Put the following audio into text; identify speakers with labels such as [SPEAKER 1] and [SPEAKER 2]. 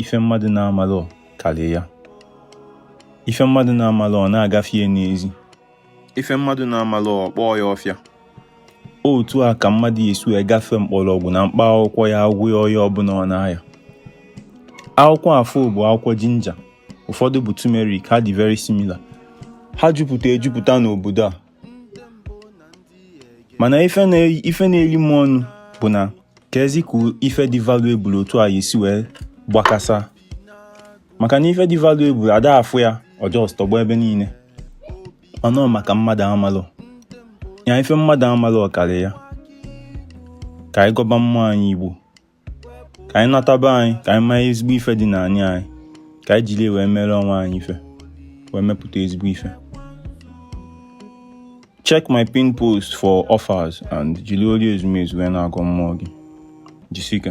[SPEAKER 1] ife mmadụ na-amalụ karịa ya. Ife mmadụ na-amalụ na-agafe n'ezi. Ife mmadụ na-amalụ kpọọ ya ọfịa. Otu a ka mmadụ esu egafe mkpọrọgwụ na mkpa akwụkwọ ya agwụ ọya ọbụla ọ na-aya. Akwụkwọ afọ bụ akwụkwọ jinja, ụfọdụ bụ turmeric, ha dị very similar. Ha jupụta n'obodo a. Mana ife na-eri m ọnụ bụ na kezi ka ife dị valuable otu a esi wee gbakasa. Maka na ife dị valuable ada afụ ya ọjọọ tọgbọ ebe niile. Mana maka mmadụ amalụ. Ya ife mmadụ amalụ ọkarị ya. Ka anyị gọba mmụọ anyị Igbo. Ka anyị nataba anyị, ka anyị maa ezigbo ife dị n'anya anyị. Ka anyị jiri wee mere onwe anyị ife. Wee mepụta ezigbo ife. Check my pin post for offers and jiri olu ezumezu wee na-agọ mmụọ gị. Jisika.